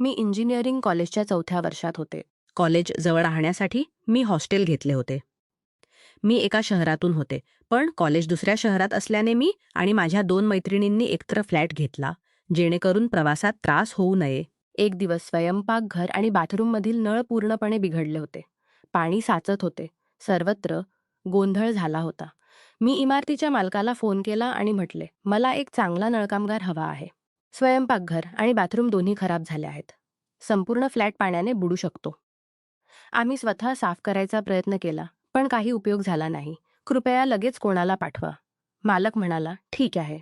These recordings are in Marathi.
मी इंजिनिअरिंग कॉलेजच्या 4थ्या वर्षात होते. कॉलेज जवळ राहण्यासाठी मी हॉस्टेल घेतले होते. मी एका शहरातून होते, पण कॉलेज दुसऱ्या शहरात असल्याने मी आणि माझ्या 2 मैत्रिणींनी एकत्र फ्लॅट घेतला, जेणेकरून प्रवासात त्रास होऊ नये. एक दिवस स्वयंपाकघर आणि बाथरूममधील नळ पूर्णपणे बिघडले होते. पाणी साचत होते. सर्वत्र गोंधळ झाला होता. मी इमारतीच्या मालकाला फोन केला आणि म्हटले, "मला एक चांगला नळकामगार हवा आहे. स्वयंपाकघर आणि बाथरूम दोन्ही खराब झाले आहेत. संपूर्ण फ्लॅट पाण्याने बुडू शकतो." आम्ही स्वतः साफ करायचा प्रयत्न केला, पण काही उपयोग झाला नाही. "कृपया लगेच कोणाला पाठवा." मालक म्हणाला, "ठीक आहे.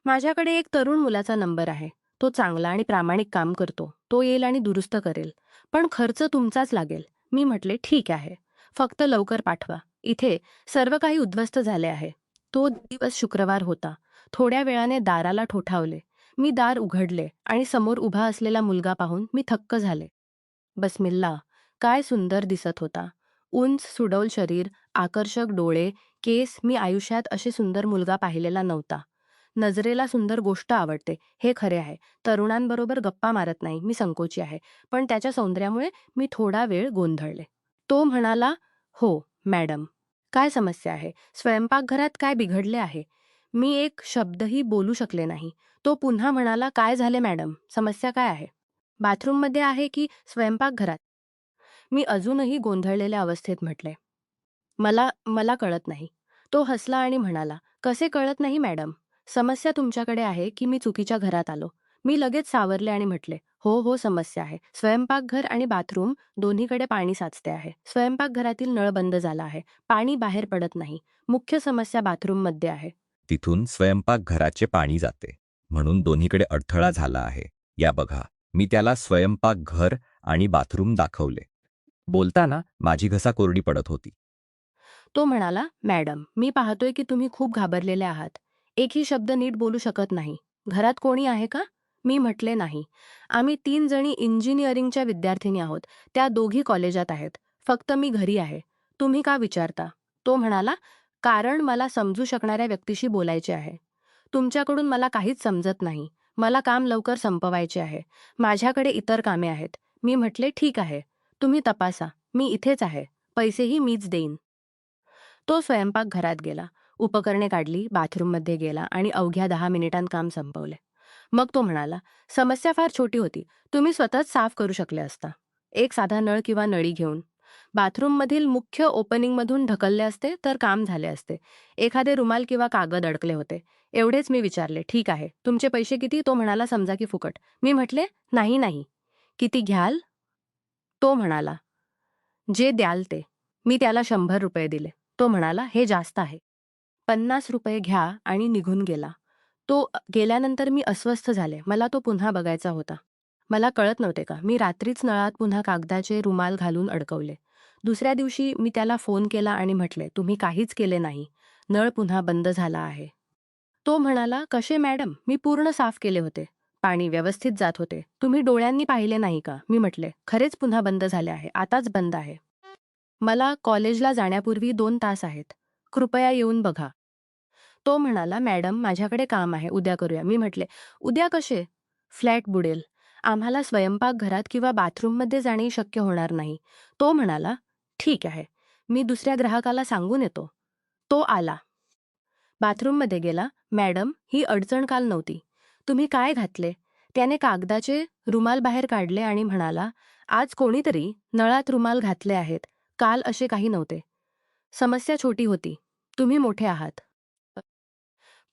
माझ्याकडे एक तरुण मुलाचा नंबर आहे. तो चांगला आणि प्रामाणिक काम करतो. तो येईल आणि दुरुस्त करेल. पण खर्च तुमचाच लागेल." मी म्हटले, "ठीक आहे. फक्त लवकर पाठवा. इथे सर्व काही उद्ध्वस्त झाले आहे." तो दिवस शुक्रवार होता. थोड्या वेळाने दाराला ठोठावले. मी दार उघडले आणि समोर उभा असलेला मुलगा पाहून मी थक्क झाले. बस्मिल्ला, काय सुंदर दिसत होता. उंच सुडौल शरीर, आकर्षक डोळे, केस. मी आयुष्यात असे सुंदर मुलगा पाहिलेला नव्हता. नजरेला सुंदर गोष्ट आवडते, हे खरे आहे. तरुणांबरोबर गप्पा मारत नाही, मी संकोची आहे. पण त्याच्या सौंदर्यामुळे मी थोडा वेळ गोंधळले. तो म्हणाला, "हो, मॅडम. काय समस्या आहे? स्वयंपाकघरात काय बिघडले आहे?" मी एक शब्दही बोलू शकले नाही. तो पुन्हा म्हणाला, "काय झाले मॅडम? समस्या काय आहे? बाथरूममध्ये आहे की स्वयंपाकघरात?" मी अजूनही गोंधळलेल्या अवस्थेत म्हटले, मला मला कळत नाही." तो हसला आणि म्हणाला, "कसे कळत नाही मॅडम? समस्या तुमच्याकडे आहे की मी चुकीच्या घरात आलो?" मी लगेच सावरले आणि म्हटले, "हो हो, समस्या आहे. स्वयंपाकघर आणि बाथरूम दोन्हीकडे पाणी साचते आहे. स्वयंपाकघरातील नळ बंद झाला आहे. पाणी बाहेर पडत नाही. मुख्य समस्या बाथरूममध्ये आहे." तिथून स्वयंपाकघराचे पाणी जाते, म्हणून दोन्हीकडे अडथळा झाला आहे. या बघा, मी त्याला स्वयंपाकघर आणि बाथरूम दाखवले. बोलताना माझी घसा कोरडी पडत होती. तो म्हणाला, "मॅडम, मी पाहतोय की तुम्ही खूप घाबरलेले आहात. एकही शब्द नीट बोलू शकत नाही. घरात कोणी आहे का?" मी म्हटले, "नाही. आम्ही 3 जणी इंजिनिअरिंगच्या विद्यार्थिनी आहोत. त्या दोघी कॉलेजात आहेत. फक्त मी घरी आहे. तुम्ही का विचारता?" तो म्हणाला, "कारण मला समजू शकणाऱ्या व्यक्तीशी बोलायचे आहे. तुमच्याकडून मला काहीच समजत नाही. मला काम लवकर संपवायचे आहे. माझ्याकडे इतर कामे आहेत." मी म्हटले, "ठीक आहे. तुम्ही तपासा. मी इथेच आहे. पैसेही मीच देईन." तो स्वयंपाकघरात गेला, उपकरणे काढली, बाथरूममध्ये गेला आणि अवघ्या 10 मिनिटांत काम संपवले. मग तो म्हणाला, "समस्या फार छोटी होती. तुम्ही स्वतःच साफ करू शकले असता. एक साधा नळ किंवा नळी घेऊन. बाथरूममधील मुख्य ओपनिंगमधून ढकलले असते तर काम झाले असते. एखादे रुमाल किंवा कागद अडकले होते. एवढेच." मी विचारले, "ठीक आहे. तुमचे पैसे किती?" तो म्हणाला, "समजा की फुकट." मी म्हटले, "नाही नाही. किती घ्याल?" तो म्हणाला, "जे द्याल ते." मी त्याला ₹100 दिले. तो म्हणाला, "हे जास्त आहे. ₹50 घ्या." आणि निघून गेला. तो गेल्यानंतर मी अस्वस्थ झाले. मला तो पुन्हा बघायचा होता. मला कळत नव्हते का, मी रात्रीच नळात पुन्हा कागदाचे रुमाल घालून अडकवले. दुसऱ्या दिवशी मी त्याला फोन केला आणि म्हटले, "तुम्ही काहीच केले नाही. नळ पुन्हा बंद झाला आहे." तो म्हणाला, "कसे मॅडम? मी पूर्ण साफ केले होते. पाणी व्यवस्थित जात होते. तुम्ही डोळ्यांनी पाहिले नाही का?" मी म्हटले, "खरेच पुन्हा बंद झाले आहे. आताच बंद आहे. मला कॉलेजला जाण्यापूर्वी 2 तास आहेत. कृपया येऊन बघा." तो म्हणाला, "मॅडम, माझ्याकडे काम आहे. उद्या करूया." मी म्हटले, "उद्या कसे? फ्लॅट बुडेल. आम्हाला स्वयंपाकघरात किंवा बाथरूममध्ये जाणे शक्य होणार नाही." तो म्हणाला, "ठीक आहे. मी दुसऱ्या ग्राहकाला सांगून येतो." तो आला. बाथरूममध्ये गेला. "मॅडम, ही अडचण काल नव्हती. तुम्ही काय घातले?" त्याने कागदाचे रुमाल बाहेर काढले आणि म्हणाला, "आज कोणीतरी नळात रुमाल घातले आहेत. काल असे काही नव्हते. समस्या छोटी होती. तुम्ही मोठे आहात.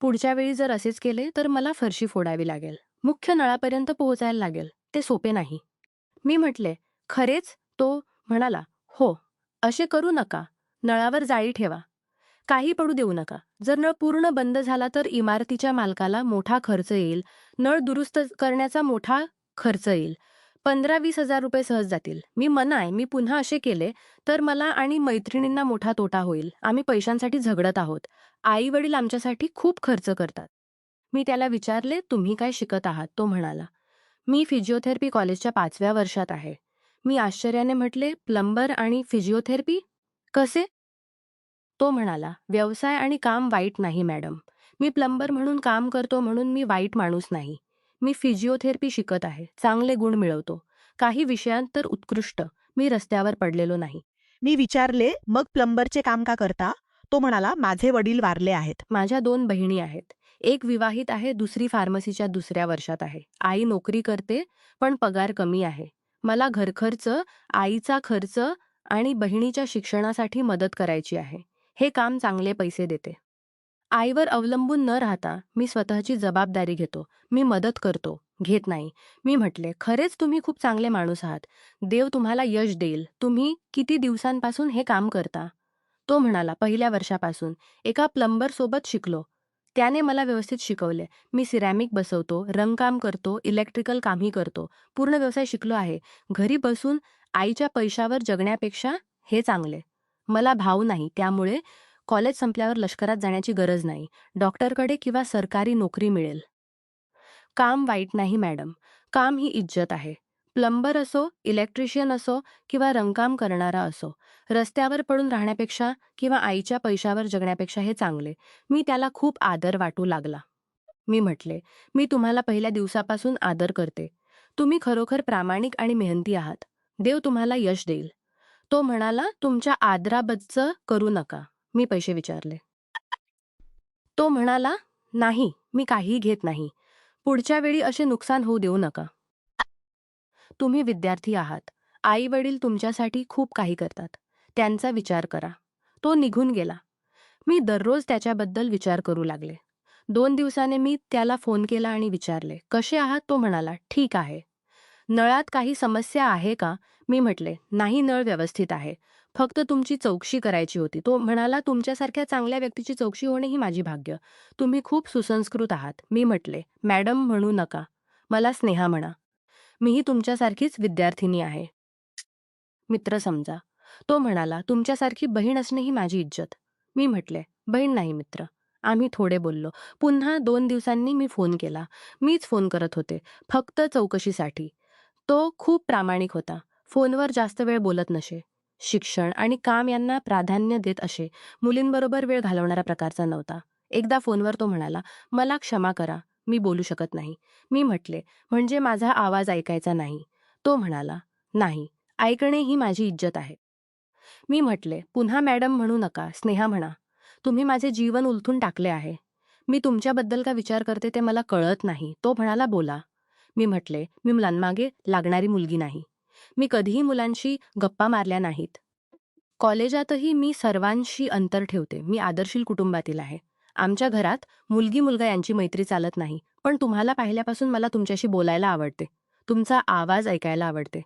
पुढच्या वेळी जर असेच केले तर मला फरशी फोडावी लागेल. मुख्य नळापर्यंत पोहोचायला लागेल. ते सोपे नाही." मी म्हटले, "खरेच?" तो म्हणाला, "हो. असे करू नका. नळावर जाळी ठेवा. काही पडू देऊ नका. जर नळ पूर्ण बंद झाला तर इमारतीच्या मालकाला मोठा खर्च येईल. नळ दुरुस्त करण्याचा मोठा खर्च येईल. 15-20 हजार रुपये सहज जातील." मी म्हणाय, "मी पुन्हा असे केले तर मला आणि मैत्रिणींना मोठा तोटा होईल. आम्ही पैशांसाठी झगडत आहोत. आई-वडील आमच्यासाठी खूप खर्च करतात." मी त्याला विचारले, "तुम्ही काय शिकत आहात?" तो म्हणाला, "मी फिजिओथेरपी कॉलेजच्या 5व्या वर्षात आहे." मी आश्चर्याने म्हटले, "प्लंबर आणि फिजिओथेरपी? कसे?" तो म्हणाला, "व्यवसाय आणि काम वाईट नाही मॅडम. मी प्लंबर म्हणून काम करतो म्हणून मी वाईट माणूस नाही. मी फिजिओथेरपी शिकत आहे, चांगले गुण मिळवतो. काही विषयांत तर उत्कृष्ट. मी रस्त्यावर पडलेलो नाही. मी विचारले, मग प्लंबरचे काम का करता? तो म्हणाला, माझे वडील वारले आहेत. माझ्या 2 बहिणी आहेत. एक विवाहित आहे, दुसरी फार्मसीच्या दुसऱ्या वर्षात आहे. आई नोकरी करते, पण पगार कमी आहे. मला घरखर्च, आईचा खर्च आणि बहिणीच्या शिक्षणासाठी मदत करायची आहे. हे काम चांगले पैसे देते. आईवर अवलंबून न राहता मी स्वतःची जबाबदारी घेतो. मी मदत करतो, घेत नाही. मी म्हटले, खरेच तुम्ही खूप चांगले माणूस आहात. देव तुम्हाला यश देईल. तुम्ही किती दिवसांपासून हे काम करता? तो म्हणाला, पहिल्या वर्षापासून. एका प्लंबरसोबत शिकलो. त्याने मला व्यवस्थित शिकवले. मी सिरॅमिक बसवतो, रंगकाम करतो, इलेक्ट्रिकल कामही करतो. पूर्ण व्यवसाय शिकलो आहे. घरी बसून आईच्या पैशावर जगण्यापेक्षा हे चांगले. मला भाऊ नाही, त्यामुळे कॉलेज संपल्यावर लष्करात जाण्याची गरज नाही. डॉक्टरकडे किंवा सरकारी नोकरी मिळेल. काम वाईट नाही मॅडम. काम ही इज्जत आहे. प्लंबर असो, इलेक्ट्रिशियन असो किंवा रंगकाम करणारा असो, रस्त्यावर पडून राहण्यापेक्षा किंवा आईच्या पैशावर जगण्यापेक्षा हे चांगले. मी त्याला खूप आदर वाटू लागला. मी म्हटले, मी तुम्हाला पहिल्या दिवसापासून आदर करते. तुम्ही खरोखर प्रामाणिक आणि मेहनती आहात. देव तुम्हाला यश देईल. तो म्हणाला, तुमच्या आदराबद्दल करू नका. मी पैसे विचारले. तो म्हणाला, नाही, मी काहीही घेत नाही. पुढच्या वेळी असे नुकसान होऊ देऊ नका. तुम्ही विद्यार्थी आहात. आई-वडील तुमच्यासाठी खूप काही करतात. त्यांचा विचार करा. तो निघून गेला. मी दररोज त्याच्याबद्दल विचार करू लागले. 2 दिवसाने मी त्याला फोन केला आणि विचारले, कसे आहात? तो म्हणाला, ठीक आहे. नळात काही समस्या आहे का? मी म्हटले, नाही, नळ व्यवस्थित आहे. फक्त तुमची चौकशी करायची होती. तो म्हणाला, तुमच्यासारख्या चांगल्या व्यक्तीची चौकशी होणे ही माझी भाग्य. तुम्ही खूप सुसंस्कृत आहात. मी म्हटले, मॅडम म्हणू नका. मला स्नेहा म्हणा. मीही तुमच्यासारखीच विद्यार्थिनी आहे. मित्र समजा. तो म्हणाला, तुमच्यासारखी बहीण असणे ही माझी इज्जत. मी म्हटले, बहीण नाही मित्र. आम्ही थोडे बोललो. पुन्हा 2 दिवसांनी मी फोन केला. मीच फोन करत होते, फक्त चौकशीसाठी. तो खूप प्रामाणिक होता. फोनवर जास्त वेळ बोलत नसे. शिक्षण आणि काम यांना प्राधान्य देत असे. मुलींबरोबर वेळ घालवणारा प्रकारचा नव्हता. एकदा फोनवर तो म्हणाला, मला क्षमा करा, मी बोलू शकत नाही. मी म्हटले, म्हणजे माझा आवाज ऐकायचा नाही? तो म्हणाला, नाही, ऐकणे ही माझी इज्जत आहे. मी म्हटले, पुन्हा मॅडम म्हणू नका, स्नेहा म्हणा. तुम्ही माझे जीवन उलथून टाकले आहे. मी तुमच्याबद्दल का विचार करते ते मला कळत नाही. तो म्हणाला, बोला. मी म्हटले, मी मुलांमागे लागणारी मुलगी नाही. मी कधीही मुलांशी गप्पा मारल्या नाहीत. कॉलेजातही मी सर्वांशी अंतर ठेवते. मी आदर्शील कुटुंबातील आहे. आमच्या घरात मुलगी-मुलगा यांची मैत्री चालत नाही. पण तुम्हाला पाहिल्यापासून मला तुमच्याशी बोलायला आवडते. तुमचा आवाज ऐकायला आवडते.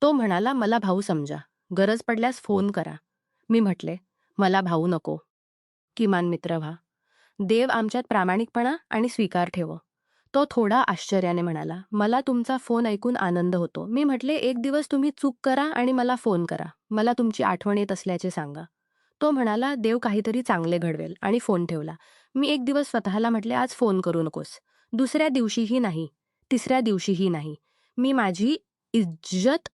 तो म्हणाला, मला भाऊ समजा. गरज पडल्यास फोन करा. मी म्हटले, मला भाऊ नको. किमान मित्र व्हा. देव आमच्यात प्रामाणिकपणा आणि स्वीकार ठेवो. तो थोडा आश्चर्याने म्हणाला, मला तुमचा फोन ऐकून आनंद होतो. मी म्हटले, एक दिवस तुम्ही चूक करा आणि मला फोन करा. मला तुमची आठवण येत असल्याचे सांगा. तो म्हणाला, देव काहीतरी चांगले घडवेल, आणि फोन ठेवला. मी एक दिवस स्वतःला म्हटले, आज फोन करू नकोस. दुसऱ्या दिवशीही नाही, तिसऱ्या दिवशीही नाही. मी माझी इज्जत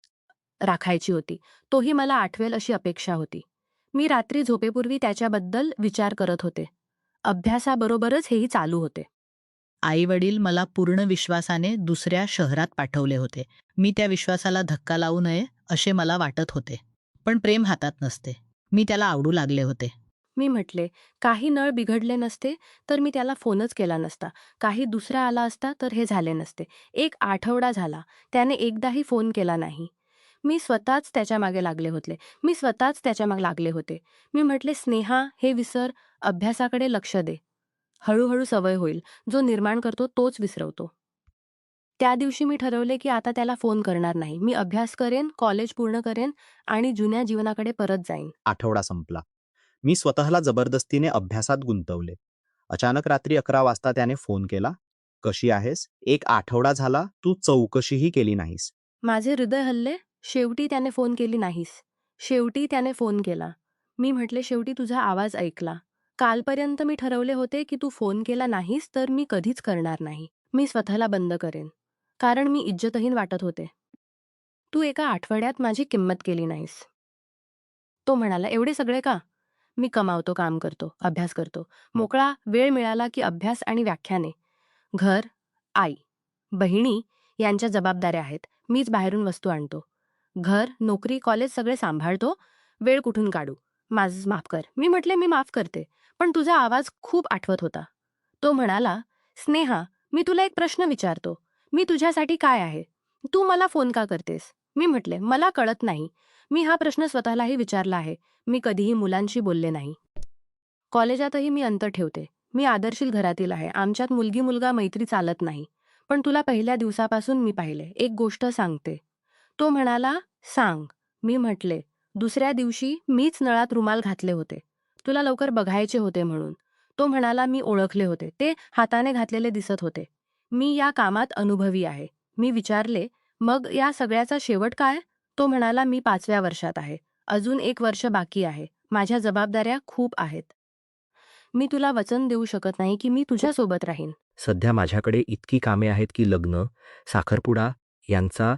राखायची होती. तोही मला आठवेल अशी अपेक्षा होती. मी रात्री झोपेपूर्वी त्याच्याबद्दल विचार करत होते. अभ्यासाबरोबरच हेही चालू होते. आई-वडील मला पूर्ण विश्वासाने दुसऱ्या शहरात पाठवले होते. मी त्या विश्वासाला धक्का लावू नये असे मला वाटत होते. पण प्रेम हातात नसते. मी त्याला आवडू लागले होते. मी म्हटले, काही नळ बिघडले नसते तर मी त्याला फोनच केला नसता. काही दुसरा आला असता तर हे झाले नसते. 1 आठवडा झाला. त्याने एकदाही फोन केला नाही. मी स्वतःच त्याच्या मागे लागले होते. मी म्हटले, स्नेहा, हे विसर. अभ्यासाकडे लक्ष दे. हळूहळू सवय होईल. जो निर्माण करतो तोच विसरवतो. त्या दिवशी मी ठरवले की आता त्याला फोन करणार नाही. मी अभ्यास करेन, कॉलेज पूर्ण करेन आणि जुन्या जीवनाकडे परत जाईन. आठवडा संपला. मी स्वतःला जबरदस्तीने अभ्यासात गुंतवले. अचानक रात्री 11 वाजता त्याने फोन केला. कशी आहेस? 1 आठवडा झाला तू चौकशीही केली नाहीस. माझे हृदय हलले. शेवटी त्याने फोन केली नाहीस. शेवटी त्याने फोन केला. मी म्हटले, शेवटी तुझा आवाज ऐकला. कालपर्यंत मी ठरवले होते की तू फोन केला नाहीस तर मी कधीच करणार नाही. मी स्वतःला बंद करेन. कारण मी इज्जतहीन वाटत होते. तू एका आठवड्यात माझी किंमत केली नाहीस. तो म्हणाला, एवढे सगळे का? मी कमावतो, काम करतो, अभ्यास करतो. मोकळा वेळ मिळाला की अभ्यास आणि व्याख्याने. घर, आई. बहिणी यांच्या जबाबदाऱ्या आहेत. मीच बाहेरून वस्तू आणतो. घर, नोकरी, कॉलेज सगळे सांभाळतो. वेळ कुठून काढू? माफ कर. मी म्हटले, मी माफ करते. पण तुझा आवाज खूप आठवत होता. तो म्हणाला, स्नेहा, मी तुला एक प्रश्न विचारतो. मी तुझ्यासाठी काय आहे? तू मला फोन का करतेस? मी म्हटले, मला कळत नाही. मी हा प्रश्न स्वतःलाही विचारला आहे. मी कधीही मुलांशी बोलले नाही. कॉलेजातही मी अंतर ठेवते. मी आदर्शील घरातील आहे. आमच्यात मुलगी मुलगा मैत्री चालत नाही. पण तुला पहिल्या दिवसापासून मी पाहिले. एक गोष्ट सांगते. तो म्हणाला, सांग. मी म्हटले, दुसऱ्या दिवशी मीच नळात रुमाल घातले होते. तुला लवकर बघायचे होते म्हणून. तो म्हणाला, मी ओळखले होते. ते हाताने घातलेले दिसत होते. मी या कामात अनुभवी आहे. मी विचारले, मग या सगळ्याचा शेवट काय? तो म्हणाला, मी 5व्या वर्षात आहे. अजून 1 वर्ष बाकी आहे. माझ्या जबाबदाऱ्या खूप आहेत. मी तुला वचन देऊ शकत नाही की मी तुझ्यासोबत राहीन. सध्या माझ्याकडे इतकी कामे आहेत की लग्न, साखरपुडा यांचा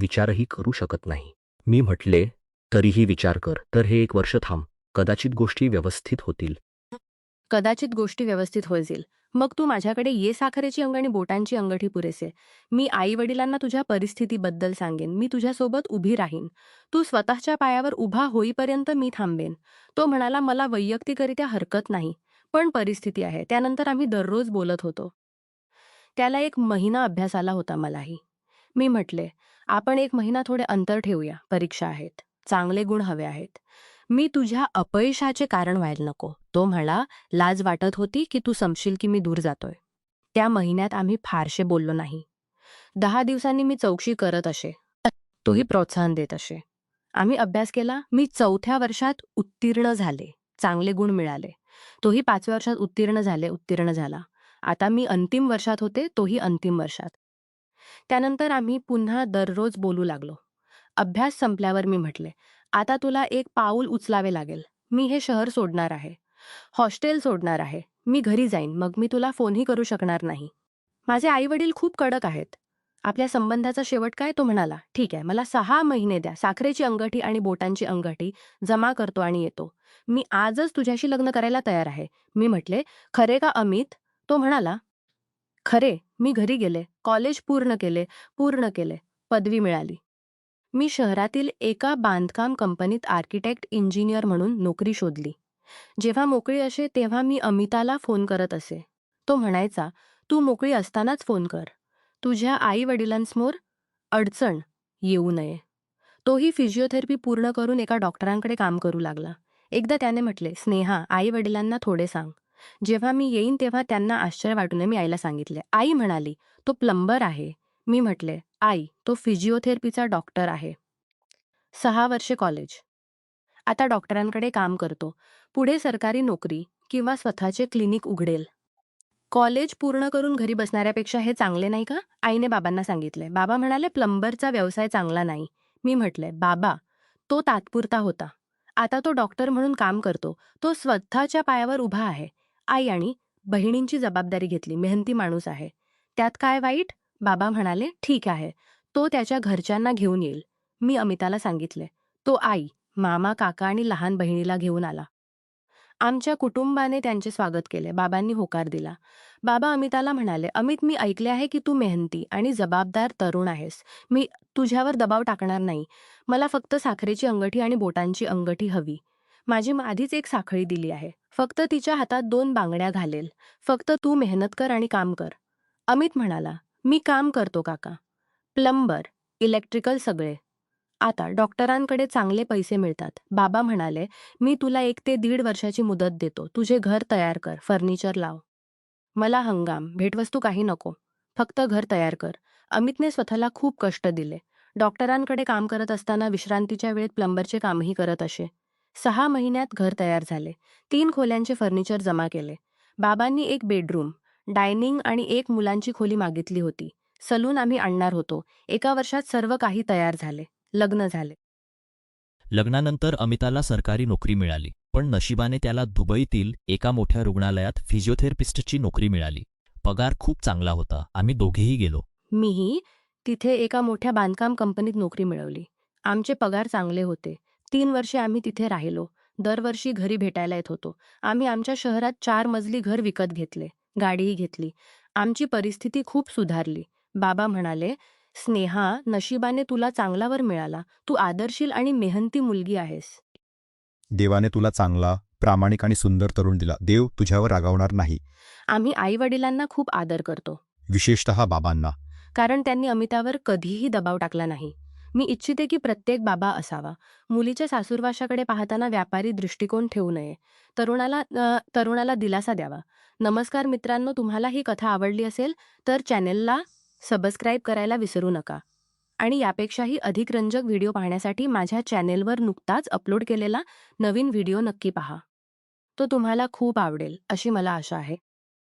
विचारही करू शकत नाही. मी म्हटले, तरीही विचार कर. तर हे 1 वर्ष थांब. कदाचित गोष्टी व्यवस्थित होतील. कदाचित गोष्टी व्यवस्थित होतील. मग तू माझ्याकडे ये. साखरेची अंग आणि बोटांची अंगठी पुरेसे. मी आई-वडिलांना तुझ्या परिस्थितीबद्दल सांगेन. मी तुझ्यासोबत उभी राहीन. तू स्वतःच्या पायावर उभा होईपर्यंत मी थांबेन. तो म्हणाला, मला वैयक्तिकरित्या हरकत नाही. पण परिस्थिती आहे. त्यानंतर आम्ही दररोज बोलत होतो. त्याला 1 महिना अभ्यास आला होता, मलाही. मी म्हटले, आपण 1 महिना थोडे अंतर ठेवूया. परीक्षा आहेत. चांगले गुण हवे आहेत. मी तुझ्या अपयशाचे कारण व्हायला नको. तो म्हणाला, लाज वाटत होती की तू समशील की मी दूर जातोय. त्या महिन्यात आम्ही फारसे बोललो नाही. 10 दिवसांनी मी चौकशी करत असे. तोही प्रोत्साहन देत असे. आम्ही अभ्यास केला. मी 4थ्या वर्षात उत्तीर्ण झाले. चांगले गुण मिळाले. तोही 5व्या वर्षात उत्तीर्ण झाला. आता मी अंतिम वर्षात होते, तोही अंतिम वर्षात. त्यानंतर आम्ही पुन्हा दररोज बोलू लागलो. अभ्यास संपल्यावर मी म्हटले, आता तुला 1 पाऊल उचलावे लागेल. मी हे शहर सोडणार आहे. हॉस्टेल सोडणार आहे. मी घरी जाईन. मग मी तुला फोनही करू शकणार नाही. माझे आई-वडील खूप कडक आहेत. आपल्या संबंधाचा शेवट काय? तो म्हणाला, ठीक आहे, मला 6 महिने द्या. साखरेची अंगठी आणि बोटांची अंगठी जमा करतो आणि येतो. मी आजच तुझ्याशी लग्न करायला तयार आहे. मी म्हटले, खरे का अमित? तो म्हणाला, खरे. मी घरी गेले. कॉलेज पूर्ण केले. पदवी मिळाली. मी शहरातील एका बांधकाम कंपनीत आर्किटेक्ट इंजिनियर म्हणून नोकरी शोधली. जेव्हा मोकळी असे तेव्हा मी अमिताला फोन करत असे. तो म्हणायचा, तू मोकळी असतानाच फोन कर. तुझ्या आई-वडिलांसमोर अडचण येऊ नये. तोही फिजिओथेरपी पूर्ण करून एका डॉक्टरांकडे काम करू लागला. एकदा त्याने म्हटले, स्नेहा, आई-वडिलांना थोडे सांग. जेव्हा मी येईन तेव्हा त्यांना आश्चर्य वाटू नये. मी आईला सांगितले. आई म्हणाली, तो प्लंबर आहे. मी म्हटले, आई, तो फिजिओथेरपीचा डॉक्टर आहे. 6 वर्षे कॉलेज. आता डॉक्टरांकडे काम करतो. पुढे सरकारी नोकरी किंवा स्वतःचे क्लिनिक उघडेल. कॉलेज पूर्ण करून घरी बसणाऱ्यापेक्षा हे चांगले नाही का? आईने बाबांना सांगितले. बाबा म्हणाले, प्लंबरचा व्यवसाय चांगला नाही. मी म्हटले, बाबा, तो तात्पुरता होता. आता तो डॉक्टर म्हणून काम करतो. तो स्वतःच्या पायावर उभा आहे. आई आणि बहिणींची जबाबदारी घेतली. मेहनती माणूस आहे. त्यात काय वाईट? बाबा म्हणाले, ठीक आहे. तो त्याच्या घरच्यांना घेऊन येईल. मी अमिताला सांगितले. तो आई, मामा, काका आणि लहान बहिणीला घेऊन आला. आमच्या कुटुंबाने त्यांचे स्वागत केले. बाबांनी होकार दिला. बाबा अमिताला म्हणाले, अमित, मी ऐकले आहे की तू मेहनती आणि जबाबदार तरुण आहेस. मी तुझ्यावर दबाव टाकणार नाही. मला फक्त साखरेची अंगठी आणि बोटांची अंगठी हवी. माझी आधीच 1 साखळी दिली आहे. फक्त तिच्या हातात 2 बांगड्या घालेल. फक्त तू मेहनत कर आणि काम कर. अमित म्हणाला, मी काम करतो काका. प्लंबर, इलेक्ट्रिकल सगळे. आता डॉक्टरांकडे चांगले पैसे मिळतात. बाबा म्हणाले, मी तुला 1 ते 1.5 वर्षाची मुदत देतो. तुझे घर तयार कर, फर्निचर लाव. मला हंगाम, भेटवस्तू काही नको. फक्त घर तयार कर. अमितने स्वतःला खूप कष्ट दिले. डॉक्टरांकडे काम करत असताना विश्रांतीच्या वेळेत प्लंबरचे कामही करत असे. 6 महिन्यात घर तयार झाले. 3 खोल्यांचे फर्निचर जमा केले. बाबांनी 1 बेडरूम, डायनिंग आणि 1 मुलांची खोली मागितली होती. सलून आम्ही आणणार होतो. 1 वर्षात सर्व काही तयार झाले. लग्न झाले. लग्नानंतर अमिताला सरकारी नोकरी मिळाली. पण नशिबाने त्याला दुबईतील एका मोठ्या रुग्णालयात फिजिओथेरपिस्टची नोकरी मिळाली. पगार खूप चांगला होता. आम्ही दोघेही गेलो. मीही तिथे एका मोठ्या बांधकाम कंपनीत नोकरी मिळवली. आमचे पगार चांगले होते. 3 वर्षे आम्ही तिथे राहिलो. दरवर्षी घरी भेटायला येत होतो. आम्ही आमच्या शहरात 4 मजली घर विकत घेतले. गाडीही घेतली. आमची परिस्थिती खूप सुधारली. बाबा म्हणाले, स्नेहा, नशिबाने तुला चांगला वर मिळाला. तू आदर्शील आणि मेहनती मुलगी आहेस. देवाने तुला चांगला, प्रामाणिक आणि सुंदर तरुण दिला. देव तुझ्यावर रागावणार नाही, आम्ही आई-वडिलांना खूप आदर करतो. विशेषतः बाबांना. कारण त्यांनी अमितावर कधीही दबाव टाकला नाही. मी इच्छिते की प्रत्येक बाबा असावा. मुलीच्या सासूरवाशाकडे पाहताना व्यापारी दृष्टिकोन ठेवू नये. तरुणाला दिलासा द्यावा. नमस्कार मित्रांनो, तुम्हाला ही कथा आवडली असेल तर चॅनेलला सबस्क्राईब करायला विसरू नका. आणि यापेक्षाही अधिक रंजक व्हिडिओ पाहण्यासाठी माझ्या चॅनेलवर नुकताच अपलोड केलेला नवीन व्हिडिओ नक्की पहा. तो तुम्हाला खूप आवडेल अशी मला आशा आहे.